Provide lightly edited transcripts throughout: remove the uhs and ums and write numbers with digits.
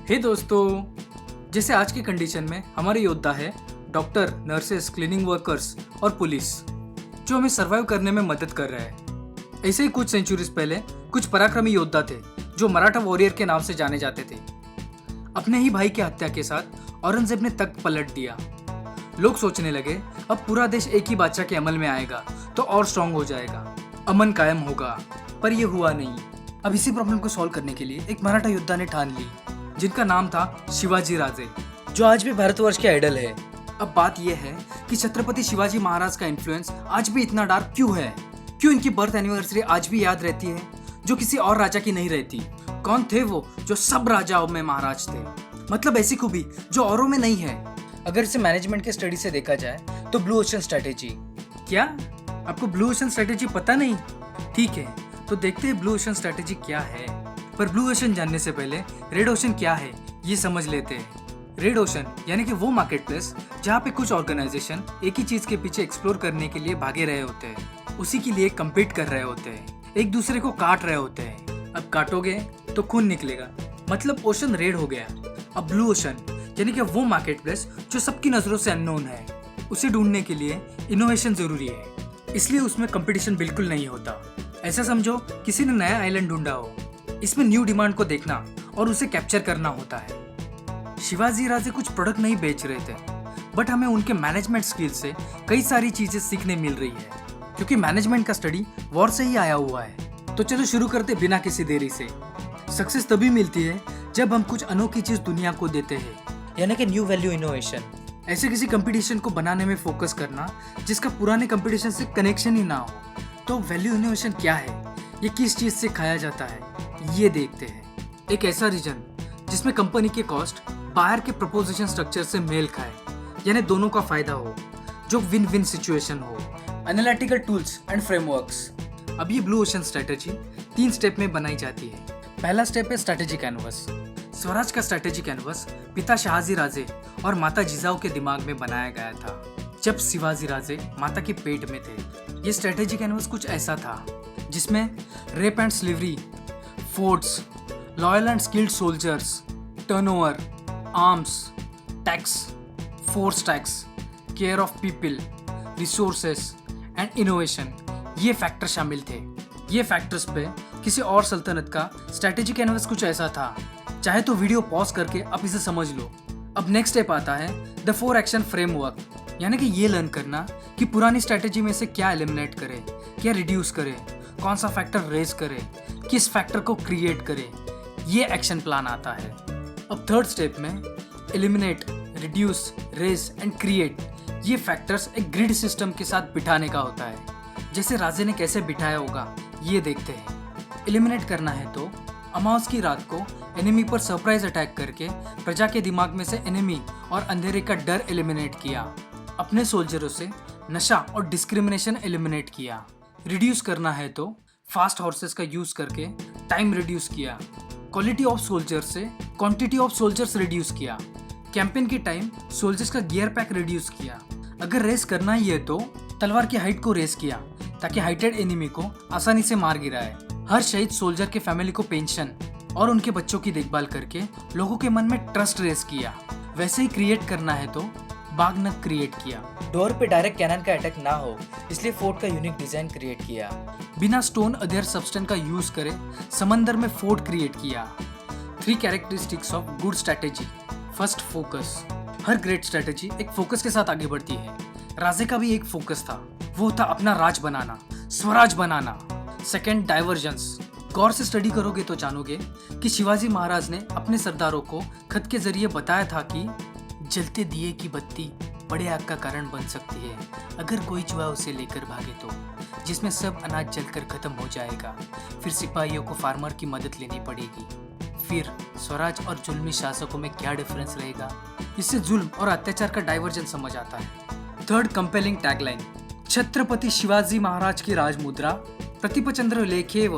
हे दोस्तों, जैसे आज की कंडीशन में हमारे योद्धा है डॉक्टर, नर्सेस, क्लीनिंग वर्कर्स और पुलिस, जो हमें सर्वाइव करने में मदद कर रहा है। ऐसे ही कुछ सेंचुरीज पहले कुछ पराक्रमी योद्धा थे जो मराठा वॉरियर के नाम से जाने जाते थे। अपने ही भाई की हत्या के साथ औरंगजेब ने तख्त पलट दिया। लोग सोचने लगे अब पूरा देश एक ही बादशाह के अमल में आएगा तो और स्ट्रांग हो जाएगा, अमन कायम होगा। पर यह हुआ नहीं। अब इसी प्रॉब्लम को सॉल्व करने के लिए एक मराठा योद्धा ने ठान ली, जिनका नाम था शिवाजी राजे, जो आज भी भारतवर्ष के आइडल है। अब बात यह है कि छत्रपति शिवाजी महाराज का इन्फ्लुएंस आज भी इतना डार्क क्यों है? क्यों इनकी बर्थ एनिवर्सरी आज भी याद रहती है जो किसी और राजा की नहीं रहती? कौन थे वो जो सब राजाओं में महाराज थे? मतलब ऐसी खूबी जो औरों में नहीं है। अगर इसे मैनेजमेंट के स्टडी से देखा जाए तो ब्लू ओशन स्ट्रेटेजी। क्या आपको ब्लू ओशन स्ट्रेटेजी पता नहीं? ठीक है, तो देखते हैं ब्लू ओशन स्ट्रेटेजी क्या है। पर ब्लू ओशन जानने से पहले रेड ओशन क्या है ये समझ लेते हैं। रेड ओशन यानी कि वो मार्केट प्लेस जहाँ पे कुछ ऑर्गेनाइजेशन एक ही चीज के पीछे एक्सप्लोर करने के लिए भागे रहे होते हैं, उसी के लिए कम्पीट कर रहे होते हैं, एक दूसरे को काट रहे होते हैं। अब काटोगे तो खून निकलेगा, मतलब ओशन रेड हो गया। अब ब्लू ओशन यानी कि वो मार्केट प्लेस जो सबकी नजरों से अननोन है, उसे ढूंढने के लिए इनोवेशन जरूरी है, इसलिए उसमें कंपटीशन बिल्कुल नहीं होता। ऐसा समझो किसी ने नया आइलैंड ढूंढा हो, इसमें न्यू डिमांड को देखना और उसे कैप्चर करना होता है। शिवाजी राजे कुछ प्रोडक्ट नहीं बेच रहे थे, बट हमें उनके मैनेजमेंट स्किल से कई सारी चीजें सीखने मिल रही है, क्योंकि मैनेजमेंट का स्टडी वॉर से ही आया हुआ है। तो चलो शुरू करते बिना किसी देरी से। सक्सेस तभी मिलती है जब हम कुछ अनोखी चीज दुनिया को देते हैं, यानी कि न्यू वैल्यू इनोवेशन। ऐसे किसी कंपटीशन को बनाने में फोकस करना जिसका पुराने कंपटीशन से कनेक्शन ही ना हो। तो वैल्यू इनोवेशन क्या है, ये किस चीज से खाया जाता है, ये देखते हैं। एक ऐसा रीजन जिसमें कंपनी के कॉस्ट बायर के प्रपोजिशन स्ट्रक्चर से मेल खाए, यानी दोनों का फायदा हो, जो विन विन सिचुएशन हो। Analytical tools and frameworks. अब ये ब्लू ओशन स्ट्रेटेजी 3 स्टेप में बनाई जाती है। पहला स्टेप है स्ट्रेटेजी कैनवस। स्वराज का स्ट्रेटेजी कैनवस पिता शहाजी राजे और माता जिजाऊ के दिमाग में बनाया गया था जब शिवाजी राजे माता के पेट में थे। ये स्ट्रेटेजी कैनवस कुछ ऐसा था जिसमें rape and slavery, forts, loyal and skilled soldiers, turnover, arms, tax, force tax, care of people, resources and innovation, ये फैक्टर शामिल थे। ये फैक्टर्स पे किसी और सल्तनत का स्ट्रेटेजी कैनवस कुछ ऐसा था। चाहे तो वीडियो पॉज करके आप इसे समझ लो। अब नेक्स्ट स्टेप आता है द 4 एक्शन फ्रेमवर्क, यानी कि ये लर्न करना कि पुरानी स्ट्रेटेजी में से क्या एलिमिनेट करे, क्या रिड्यूस करे, कौन सा फैक्टर रेज करे, किस फैक्टर को क्रिएट करे, ये एक्शन प्लान आता है। अब थर्ड स्टेप में eliminate, reduce, raise and create, ये फैक्टर्स एक ग्रिड सिस्टम के साथ बिठाने का होता है। जैसे राजे ने कैसे बिठाया होगा ये देखते हैं। एलिमिनेट करना है तो अमावस की रात को एनिमी पर सरप्राइज अटैक करके प्रजा के दिमाग में से एनिमी और अंधेरे का डर एलिमिनेट किया। अपने सोल्जरों से नशा और डिस्क्रिमिनेशन एलिमिनेट किया। रिड्यूस करना है तो फास्ट हॉर्सेस का यूज करके टाइम रिड्यूस किया। क्वालिटी ऑफ सोल्जर से क्वांटिटी ऑफ सोल्जर्स रिड्यूस किया। कैंपेन के टाइम सोल्जर्स का गियर पैक रिड्यूस किया। अगर रेस करना ही है तो तलवार की हाइट को रेस किया ताकि हाइटेड एनिमी को आसानी से मार गिराए। हर शहीद सोल्जर के फैमिली को पेंशन और उनके बच्चों की देखभाल करके लोगों के मन में ट्रस्ट रेस किया। वैसे ही क्रिएट करना है तो बागनक क्रिएट किया। डोर पे डायरेक्ट कैनन का अटैक ना हो इसलिए फोर्ट का यूनिक डिजाइन क्रिएट किया। बिना स्टोन अदर सब्सटेंस का यूज करे समंदर में फोर्ट क्रिएट किया। 3 characteristics of good strategy. First, focus. Her great strategy एक फोकस के साथ आगे बढ़ती है। राजे का भी एक फोकस था, वो था अपना राज बनाना, स्वराज बनाना। Second, divergence. गौर से स्टडी करोगे तो जानोगे कि शिवाजी महाराज ने अपने सरदारों को खत के जरिए बताया था कि जलते दिए की बत्ती बड़े आग का कारण बन सकती है अगर कोई चूहा उसे लेकर भागे तो, जिसमें सब अनाज जलकर खत्म हो जाएगा। फिर सिपाहियों को फार्मर की मदद लेनी पड़ेगी। फिर स्वराज और जुल्मी शासकों में क्या डिफरेंस रहेगा, इससे जुल्म और अत्याचार का डाइवर्जेंस समझ आता है। Third, compelling tagline. Chhatrapati Shivaji Maharaj की राजमुद्रा प्रतिपचंद्र लेखेव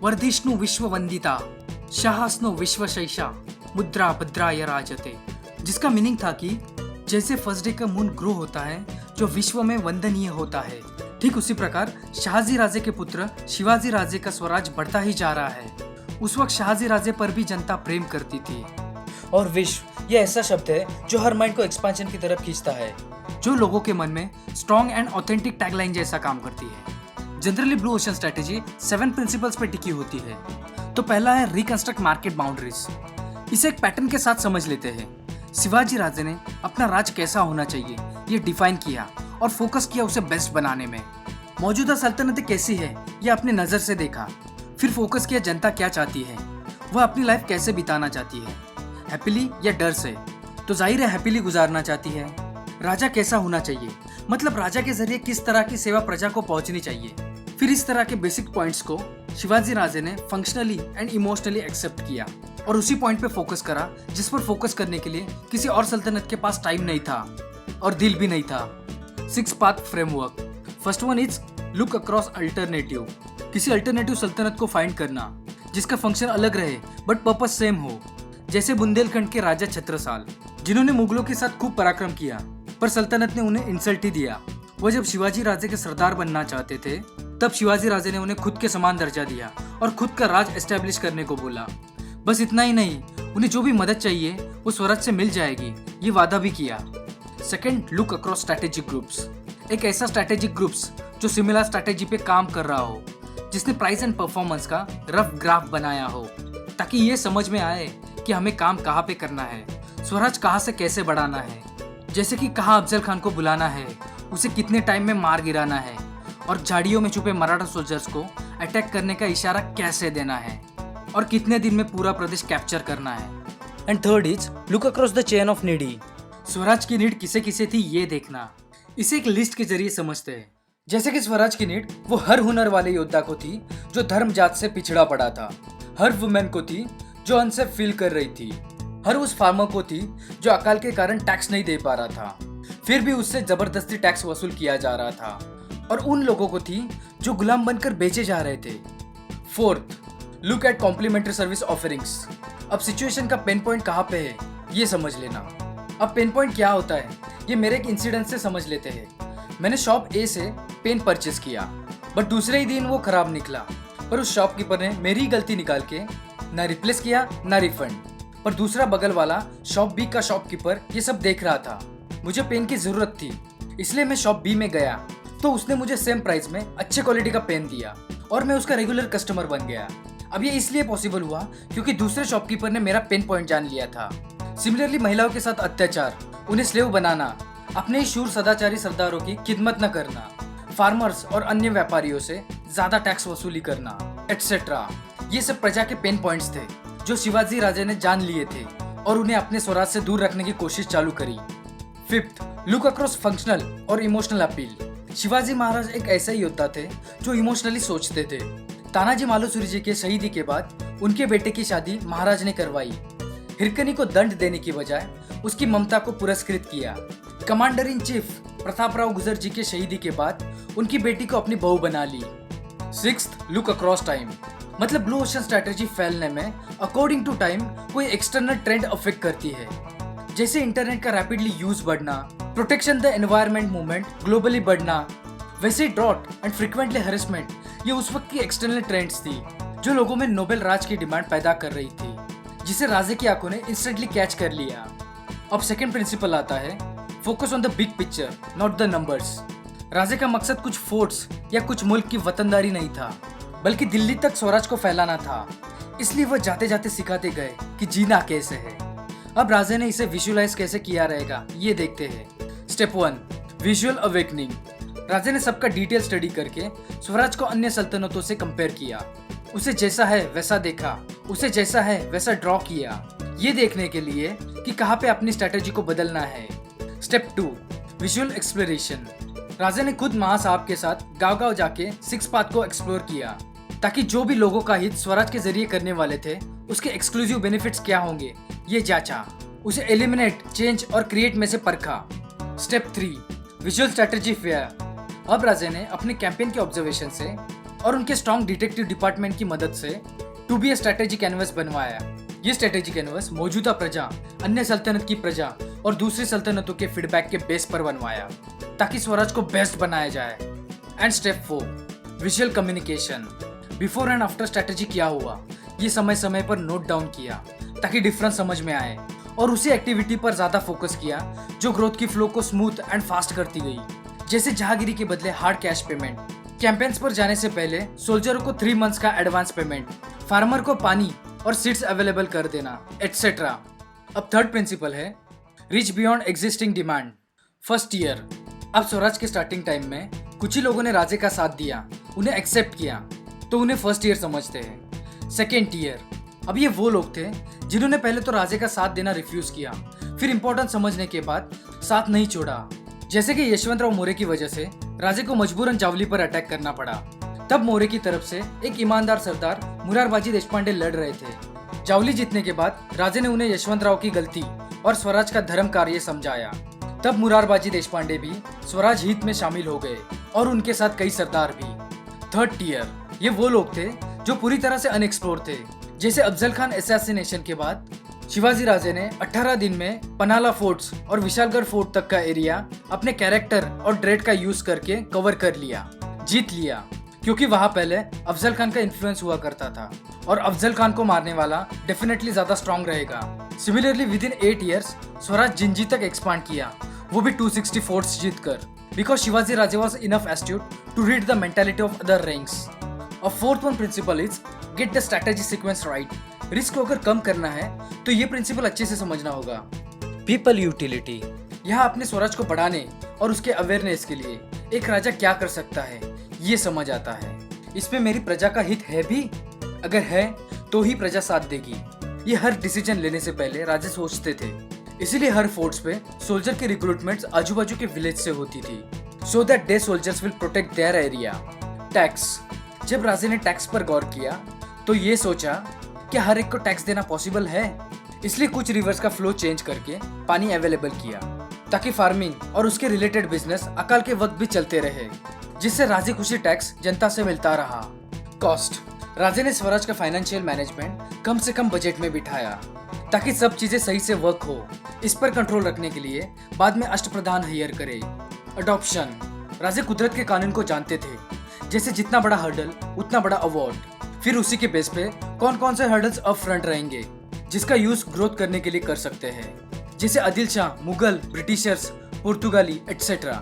वर्धिष्णु विश्ववंदिता शाहस्नो विश्वशैषा मुद्रा भद्राय राजते, जिसका मीनिंग था कि जैसे फर्स्ट डे का मून ग्रो होता है जो विश्व में वंदनीय होता है, ठीक उसी प्रकार शहाजी राजे के पुत्र शिवाजी राजे का स्वराज बढ़ता ही जा रहा है। उस वक्त शहाजी राजे पर भी जनता प्रेम करती थी। और विश्व ये ऐसा शब्द है जो हर माइंड को एक्सपेंशन की तरफ खींचता है, जो लोगों के मन में स्ट्रॉन्ग एंड ऑथेंटिक टैगलाइन जैसा काम करती है। Generally blue ocean strategy 7 principles पे टिकी होती है। तो पहला है रिकंस्ट्रक्ट मार्केट बाउंड्रीज। इसे एक पैटर्न के साथ समझ लेते हैं। शिवाजी राजे ने अपना राज कैसा होना चाहिए ये डिफाइन किया और फोकस किया उसे बेस्ट बनाने में। मौजूदा सल्तनतें कैसी है ये अपने नजर से देखा, फिर फोकस किया जनता क्या चाहती है, वह अपनी लाइफ कैसे बिताना चाहती है, हैप्पीली या डर से। तो जाहिर है हैप्पीली गुजारना चाहती है। राजा कैसा होना चाहिए, मतलब राजा के जरिए किस तरह की सेवा प्रजा को पहुंचनी चाहिए। फिर इस तरह के बेसिक पॉइंट्स को शिवाजी राजे ने फंक्शनली एंड इमोशनली एक्सेप्ट किया और उसी पॉइंट पे फोकस करा जिस पर फोकस करने के लिए किसी और सल्तनत के पास टाइम नहीं था और दिल भी नहीं था। 6 path framework. First one is look across alternative. किसी अल्टरनेटिव सल्तनत को फाइंड करना जिसका फंक्शन अलग रहे बट पर्पस सेम हो। जैसे बुंदेलखंड के राजा छत्रसाल, जिन्होंने मुगलों के साथ खूब पराक्रम किया पर सल्तनत ने उन्हें इंसल्ट ही दिया। वह जब शिवाजी राजे के सरदार बनना चाहते थे तब शिवाजी राजे ने उन्हें खुद के समान दर्जा दिया और खुद का राज एस्टेब्लिश करने को बोला। बस इतना ही नहीं, उन्हें जो भी मदद चाहिए वो स्वराज से मिल जाएगी, ये वादा भी किया। Second, look across strategic groups. एक ऐसा स्ट्रैटेजिक ग्रुप्स जो सिमिलर स्ट्रैटेजी पे काम कर रहा हो, जिसने प्राइस एंड परफॉर्मेंस का रफ ग्राफ बनाया हो, ताकि ये समझ में आए कि हमें काम कहाँ पे करना है, स्वराज कहाँ से कैसे बढ़ाना है। जैसे कि कहाँ अफजल खान को बुलाना है, उसे कितने टाइम में मार गिराना है और झाड़ियों में छुपे मराठा सोल्जर्स को अटैक करने का इशारा कैसे देना है और कितने दिन में पूरा प्रदेश कैप्चर करना है। And third is look across the chain of needy. Swaraj की नीड किसे किसे थी ये देखना। इसे एक लिस्ट के जरिए समझते हैं। जैसे कि स्वराज की नीड वो हर हुनर वाले योद्धा को थी जो धर्म जात से पिछड़ा पड़ा था, हर वुमेन को थी जो अनसेफ फील कर रही थी, हर उस फार्मर को थी जो अकाल के कारण टैक्स नहीं दे पा रहा था फिर भी उससे जबरदस्ती टैक्स वसूल किया जा रहा था, और उन लोगों को थी जो गुलाम बनकर बेचे जा रहे थे। Fourth, look at complementary service offerings. अब सिचुएशन का पेन पॉइंट कहाँ पे है ये समझ लेना। अब पेन पॉइंट क्या होता है ये मेरे एक इंसिडेंट से समझ लेते हैं। मैंने शॉप ए से पेन परचेज किया बट दूसरे ही दिन वो खराब निकला, पर उस शॉपकीपर ने मेरी ही गलती निकाल के ना रिप्लेस किया ना रिफंड। पर दूसरा बगल वाला शॉप बी का शॉपकीपर ये सब देख रहा था। मुझे पेन की जरूरत थी इसलिए मैं शॉप बी में गया तो उसने मुझे सेम प्राइस में अच्छे क्वालिटी का पेन दिया और मैं उसका रेगुलर कस्टमर बन गया। अब ये इसलिए पॉसिबल हुआ क्योंकि दूसरे शॉपकीपर ने मेरा पेन पॉइंट जान लिया था। सिमिलरली महिलाओं के साथ अत्याचार, उन्हें स्लेव बनाना, अपने ही शूर सदाचारी सरदारों की खिदमत न करना, फार्मर्स और अन्य व्यापारियों से ज्यादा टैक्स वसूली करना एटसेट्रा, ये सब प्रजा के पेन पॉइंट्स थे जो शिवाजी राजे ने जान लिए थे और उन्हें अपने स्वराज से दूर रखने की कोशिश चालू करी। फिफ्थ, लुक अक्रॉस फंक्शनल और इमोशनल अपील। शिवाजी महाराज एक ऐसे योद्धा थे जो इमोशनली सोचते थे। तानाजी मालुसरे जी के शहीदी के बाद उनके बेटे की शादी महाराज ने करवाई। हिरकनी को दंड देने की बजाय उसकी ममता को पुरस्कृत किया। कमांडर इन चीफ प्रतापराव गुजर जी के शहीदी के बाद उनकी बेटी को अपनी बहू बना ली। Sixth, look across time. मतलब ब्लू ओशन स्ट्रैटेजी फैलने में अकॉर्डिंग टू टाइम कोई एक्सटर्नल ट्रेंड अफेक्ट करती है। जैसे इंटरनेट का रैपिडली यूज बढ़ना, protection the environment movement globally बढ़ना, वैसे ड्रॉट एंड फ्रीक्वेंटली हरेसमेंट ये उस वक्त की एक्सटर्नल ट्रेंड्स थी जो लोगों में नोबेल राज की डिमांड पैदा कर रही थी, जिसे राजे की आंखों ने इंस्टेंटली कैच कर लिया। अब सेकंड प्रिंसिपल आता है, focus on the big picture not the numbers. Raje का मकसद कुछ फोर्ट्स या कुछ मुल्क की वतनदारी नहीं था, बल्कि दिल्ली तक स्वराज को फैलाना था। इसलिए वह जाते जाते सिखाते गए कि जीना कैसे है। अब राजे ने इसे विजुअलाइज कैसे किया रहेगा ये देखते हैं। Step 1, visual awakening. राजे ने सबका डिटेल स्टडी करके स्वराज को अन्य सल्तनतों से कंपेयर किया। उसे जैसा है वैसा देखा, उसे जैसा है वैसा ड्रॉ किया, ये देखने के लिए कि कहाँ पे अपनी स्ट्रैटेजी को बदलना है। Step 2, visual exploration. राजे ने खुद महासाहब के साथ गांव-गांव जाके 6 पाथ को एक्सप्लोर किया, ताकि जो भी लोगों का हित स्वराज के जरिए करने वाले थे उसके एक्सक्लूसिव बेनिफिट्स क्या होंगे ये जांचा। उसे एलिमिनेट, चेंज और क्रिएट में से परखा। Step 3, visual strategy fair. अब राजे ने अपने कैंपेन के ऑब्जर्वेशन से और उनके स्ट्रॉन्ग डिटेक्टिव डिपार्टमेंट की मदद से to be a strategy canvas बनवाया। ये स्ट्रैटेजी कैनवस मौजूदा प्रजा, अन्य सल्तनत की प्रजा और दूसरी सल्तनतों के फीडबैक के बेस पर बनवाया ताकि स्वराज को बेस्ट बनाया जाए। And step 4, visual communication. Before and after strategy क्या हुआ ये समय समय पर नोट डाउन किया ताकि डिफरेंस समझ में आए और उसी एक्टिविटी पर ज्यादा फोकस किया जो ग्रोथ की फ्लो को स्मूथ एंड फास्ट करती गई, जैसे जहांगीरी के बदले हार्ड कैश पेमेंट, कैंपेन्स पर जाने से पहले सोल्जरों को 3 मंथ्स का एडवांस पेमेंट, फार्मर को पानी और सीड्स अवेलेबल कर देना, एटसेट्रा। अब थर्ड प्रिंसिपल है reach beyond existing demand. First year, अब स्वराज के स्टार्टिंग टाइम में कुछ ही लोगों ने राजे का साथ दिया, उन्हें एक्सेप्ट किया, तो उन्हें फर्स्ट ईयर समझते हैं। सेकेंड ईयर, अब ये वो लोग थे जिन्होंने पहले तो राजे का साथ देना रिफ्यूज किया, फिर इंपॉर्टेंस समझने के बाद साथ नहीं छोड़ा, जैसे कि यशवंतराव मौर्य की वजह से राजे को मजबूरन जावली पर अटैक करना पड़ा। तब मौर्य की तरफ से एक ईमानदार सरदार मुरारबाजी देशपांडे लड़ रहे थे। जावली जीतने के बाद राजे ने उन्हें यशवंतराव की गलती और स्वराज का धर्म कार्य समझाया। तब मुरारबाजी देशपांडे भी स्वराज हित में शामिल हो गए और उनके साथ कई सरदार भी। थर्ड ईयर, ये वो लोग थे जो पूरी तरह से अनएक्सप्लोर थे, जैसे अफजल खान असैसिनेशन के बाद शिवाजी राजे ने 18 दिन में पनाला फोर्ट्स और विशालगढ़ फोर्ट तक का एरिया अपने कैरेक्टर और ड्रेड का यूज करके कवर कर लिया, जीत लिया, क्योंकि वहां पहले अफजल खान का इन्फ्लुएंस हुआ करता था और अफजल खान को मारने वाला डेफिनेटली ज्यादा स्ट्रॉन्ग रहेगा। Similarly with in 8 years Swaraj Gingee तक एक्सपांड किया, वो भी 260 फोर्ट्स जीत कर, because Shivaji Raje was enough astute to read the mentality of other ranks. और fourth one principle is get the strategy sequence right. Risk को अगर कम करना है तो ये प्रिंसिपल अच्छे से समझना होगा। पीपल यूटिलिटी, यहाँ अपने स्वराज को बढ़ाने और उसके अवेयरनेस के लिए एक राजा क्या कर सकता है ये समझ आता है। इसमें मेरी प्रजा का हित है भी, अगर है तो ही प्रजा साथ देगी। ये हर डिसीजन लेने से पहले राजे सोचते थे, इसीलिए हर फोर्ट्स पे सोल्जर की रिक्रूटमेंट्स आजू बाजू के विलेज से होती थी, so that they soldiers will protect their area. Tax, जब राजे ने टैक्स पर गौर किया तो ये सोचा कि हर एक को टैक्स देना पॉसिबल है, इसलिए कुछ रिवर्स का फ्लो चेंज करके पानी अवेलेबल किया, ताकि फार्मिंग और उसके रिलेटेड बिजनेस अकाल के वक्त भी चलते रहे, जिससे राजी खुशी टैक्स जनता से मिलता रहा। कॉस्ट, राजे ने स्वराज का फाइनेंशियल मैनेजमेंट कम से कम बजट में बिठाया, ताकि सब चीजें सही से वर्क हो। इस पर कंट्रोल रखने के लिए बाद में अष्टप्रधान हायर करे। अडॉप्शन, राजे कुदरत के कानून को जानते थे, जैसे जितना बड़ा हर्डल उतना बड़ा अवार्ड, फिर उसी के बेस पे कौन कौन से हर्डल्स अप फ्रंट रहेंगे जिसका यूज ग्रोथ करने के लिए कर सकते हैं, जैसे आदिल शाह, मुगल, ब्रिटिशर्स, पुर्तगाली एटसेट्रा।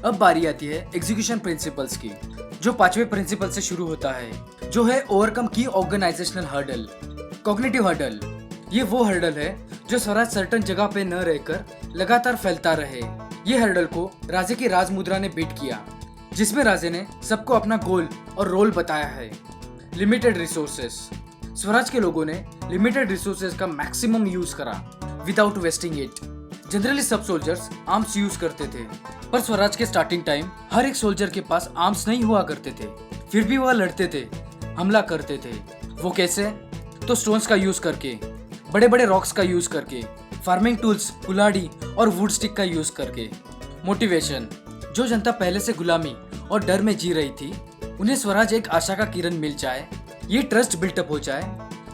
अब बारी आती है एग्जीक्यूशन प्रिंसिपल्स की, जो 5वें प्रिंसिपल से शुरू होता है, जो है ओवरकम की ऑर्गेनाइजेशनल हर्डल। कॉग्निटिव हर्डल, ये वो हर्डल है जो स्वराज सर्टन जगह पे न रहकर लगातार फैलता रहे। ये हर्डल को राजे की राज मुद्रा ने बीट किया, जिसमें राजे ने सबको अपना गोल और रोल बताया है। लिमिटेड रिसोर्सेस, स्वराज के लोगों ने लिमिटेड रिसोर्सेस का मैक्सिमम यूज करा विदाउट वेस्टिंग इट। जनरली सब सोल्जर्स आर्म्स यूज करते थे, पर स्वराज के स्टार्टिंग टाइम हर एक सोल्जर के पास आर्म्स नहीं हुआ करते थे, फिर भी वह लड़ते थे, हमला करते थे। वो कैसे? तो स्टोन्स का यूज करके, बड़े बड़े रॉक्स का यूज करके, फार्मिंग टूल्स, कुल्हाड़ी और वुड स्टिक का यूज करके। मोटिवेशन, जो जनता पहले से गुलामी और डर में जी रही थी, उन्हें स्वराज एक आशा का किरण मिल जाए, ये ट्रस्ट बिल्टअप हो जाए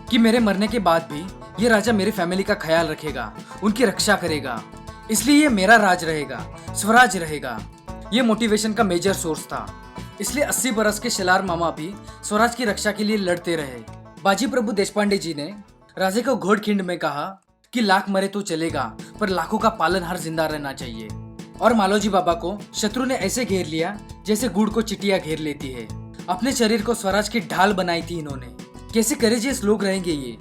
कि मेरे मरने के बाद भी ये राजा मेरी फैमिली का ख्याल रखेगा, उनकी रक्षा करेगा, इसलिए ये मेरा राज रहेगा, स्वराज रहेगा। ये मोटिवेशन का मेजर सोर्स था, इसलिए 80 बरस के शेलार मामा भी स्वराज की रक्षा के लिए लड़ते रहे। बाजी प्रभु देशपांडे जी ने राजे को घोड़खिंड में कहा कि लाख मरे तो चलेगा, पर लाखों का पालनहार जिंदा रहना चाहिए। और मालोजी बाबा को शत्रु ने ऐसे घेर लिया जैसे गुड़ को चिटिया घेर लेती है। अपने शरीर को स्वराज की ढाल बनाई थी इन्होंने। कैसे करेजियस लोग रहेंगे ये।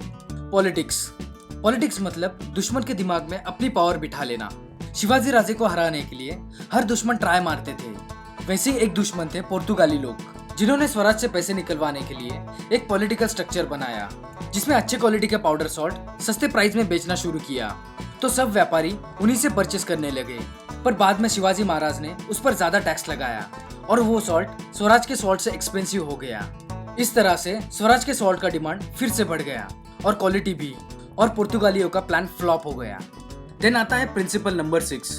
पॉलिटिक्स मतलब दुश्मन के दिमाग में अपनी पावर बिठा लेना। शिवाजी राजे को हराने के लिए हर दुश्मन ट्राई मारते थे। वैसे ही एक दुश्मन थे पुर्तगाली लोग, जिन्होंने स्वराज से पैसे निकलवाने के लिए एक पॉलिटिकल स्ट्रक्चर बनाया, जिसमें अच्छे क्वालिटी का पाउडर सॉल्ट सस्ते प्राइस में बेचना शुरू किया। तो सब व्यापारी उन्हीं से परचेस करने लगे, पर बाद में शिवाजी महाराज ने उस पर ज्यादा टैक्स लगाया और वो सॉल्ट स्वराज के सॉल्ट से एक्सपेंसिव हो गया। इस तरह से स्वराज के सॉल्ट का डिमांड फिर से बढ़ गया और क्वालिटी भी, और पुर्तगालियों का प्लान फ्लॉप हो गया। देन आता है principle number 6,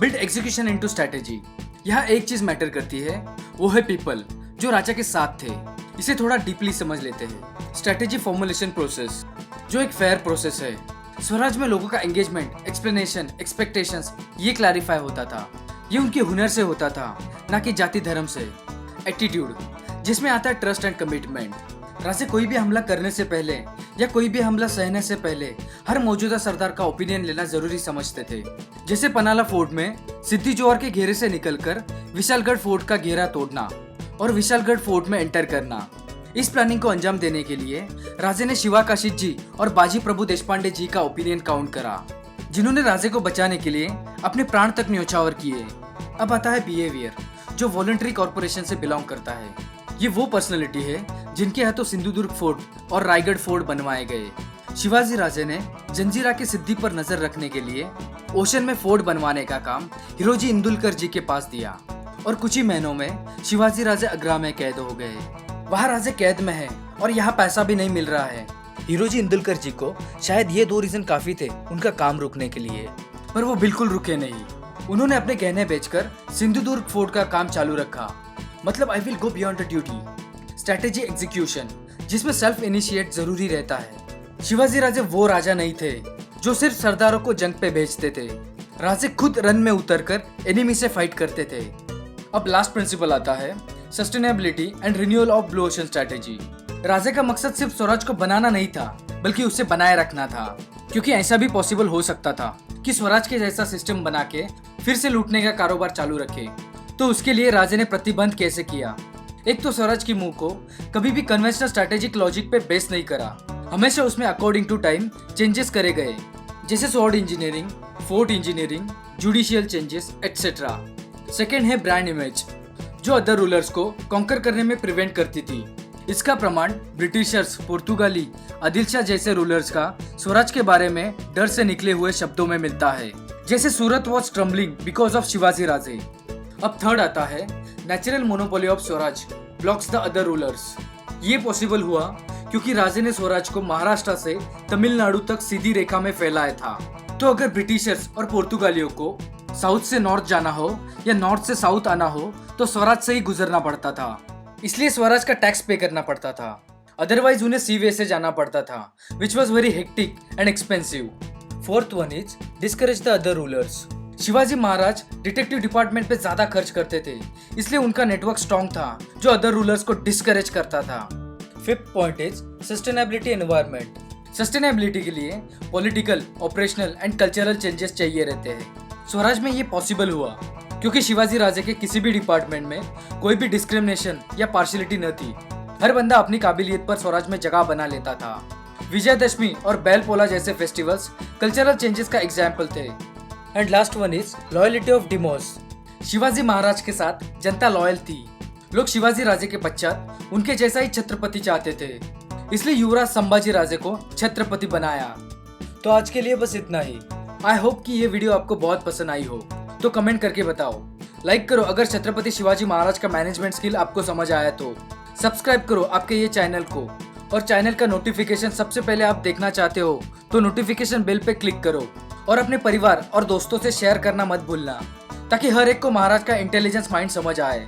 build execution into strategy. यहाँ एक चीज मैटर करती है, वो है पीपल जो राजा के साथ थे। इसे थोड़ा डीपली समझ लेते हैं। स्ट्रेटेजी फॉर्मुलेशन प्रोसेस, जो एक फेयर प्रोसेस है। स्वराज में लोगों का एंगेजमेंट, एक्सप्लेनेशन, एक्सपेक्टेशंस ये क्लैरिफाई होता था। ये उनके हुनर से होता था, ना कि जाति धर्म से। एटीट्यूड, जिसमें आता है ट्रस्ट एंड कमिटमेंट। राजे कोई भी हमला करने से पहले या कोई भी हमला सहने से पहले हर मौजूदा सरदार का ओपिनियन लेना जरूरी समझते थे। जैसे पनाला फोर्ट में सिद्दी जोहर के घेरे से निकलकर विशालगढ़ फोर्ट का घेरा तोड़ना और विशालगढ़ फोर्ट में एंटर करना। इस प्लानिंग को अंजाम देने के लिए राजे ने शिवा काशिद जी और बाजी प्रभु देशपांडे जी का ओपिनियन काउंट करा, जिन्होंने राजे को बचाने के लिए अपने प्राण तक न्योछावर किए। अब आता है बिहेवियर, जो वॉलंटरी कॉर्पोरेशन से बिलोंग करता है। ये वो पर्सनैलिटी है जिनके हाथों सिंधुदुर्ग फोर्ट और रायगढ़ फोर्ट बनवाए गए। शिवाजी राजे ने जंजीरा की सिद्धि पर नजर रखने के लिए ओशन में फोर्ट बनवाने का काम हिरोजी इंदुलकर जी के पास दिया और कुछ ही महीनों में शिवाजी राजे आगरा में कैद हो गए। वहाँ राजे कैद में है और यहाँ पैसा भी नहीं मिल रहा है। हिरोजी इंदुलकर जी को शायद ये 2 रीजन काफी थे उनका काम रुकने के लिए, पर वो बिल्कुल रुके नहीं। उन्होंने अपने गहने बेचकर सिंधुदुर्ग फोर्ट का काम चालू रखा। मतलब I will go beyond the duty, strategy execution, जिसमें सेल्फ इनिशिएट जरूरी रहता है। शिवाजी राजे वो राजा नहीं थे जो सिर्फ सरदारों को जंग पे भेजते थे। राजे खुद रन में उतरकर एनिमी से फाइट करते थे। अब लास्ट प्रिंसिपल आता है sustainability and renewal of blue ocean strategy. Raje का मकसद सिर्फ स्वराज को बनाना नहीं था, बल्कि उसे बनाए रखना था, क्योंकि ऐसा भी पॉसिबल हो सकता था कि स्वराज के जैसा सिस्टम बना के फिर से लूटने का कारोबार चालू रखे। तो उसके लिए राजे ने प्रतिबंध कैसे किया? एक तो स्वराज की मुंह को कभी भी कन्वेंशनल स्ट्रेटेजिक लॉजिक पे बेस नहीं करा, हमेशा उसमें अकॉर्डिंग टू टाइम चेंजेस करे गए, जैसे sword engineering, fort engineering, judicial changes etcetera. Second है ब्रांड इमेज, जो अदर रूलर्स को कॉन्कर करने में प्रिवेंट करती थी। इसका प्रमाण ब्रिटिशर्स, पुर्तगाली, आदिल शाह जैसे रूलर्स का स्वराज के बारे में डर से निकले हुए शब्दों में मिलता है, जैसे Surat was trembling because of Shivaji Raje. अब थर्ड आता है natural monopoly of Swaraj blocks the other rulers. ये पॉसिबल हुआ क्योंकि राजे ने स्वराज को महाराष्ट्र से तमिलनाडु तक सीधी रेखा में फैलाया था। तो अगर ब्रिटिशर्स और पुर्तगालियों को साउथ से नॉर्थ जाना हो या नॉर्थ से साउथ आना हो तो स्वराज से ही गुजरना पड़ता था, इसलिए स्वराज का टैक्स पे करना पड़ता था। अदरवाइज उन्हें सी वे से जाना पड़ता था, which was very hectic and expensive. Fourth one is discourage the other rulers. Shivaji Maharaj detective department पे ज्यादा खर्च करते थे, इसलिए उनका नेटवर्क स्ट्रॉन्ग था जो अदर रूलर्स को डिस्करेज करता था। Fifth point is sustainability environment. Sustainability के लिए political, operational and cultural changes चाहिए रहते हैं। स्वराज में ये पॉसिबल हुआ क्योंकि शिवाजी राजे के किसी भी डिपार्टमेंट में कोई भी डिस्क्रिमिनेशन या पार्शियलिटी न थी। हर बंदा अपनी काबिलियत पर स्वराज में जगह बना लेता था। विजयदशमी और बैल पोला जैसे फेस्टिवल्स कल्चरल चेंजेस का एग्जाम्पल थे। And last one is loyalty of demos. Shivaji Maharaj के साथ जनता लॉयल थी। लोग शिवाजी राजे के पश्चात उनके जैसा ही छत्रपति चाहते थे, इसलिए युवराज संभाजी राजे को छत्रपति बनाया। तो आज के लिए बस इतना ही। आई होप कि ये वीडियो आपको बहुत पसंद आई हो, तो कमेंट करके बताओ। लाइक करो अगर छत्रपति शिवाजी महाराज का मैनेजमेंट स्किल आपको समझ आया तो। सब्सक्राइब करो आपके ये चैनल को, और चैनल का नोटिफिकेशन सबसे पहले आप देखना चाहते हो तो नोटिफिकेशन बेल पे क्लिक करो, और अपने परिवार और दोस्तों से शेयर करना मत भूलना, ताकि हर एक को महाराज का इंटेलिजेंस माइंड समझ आए।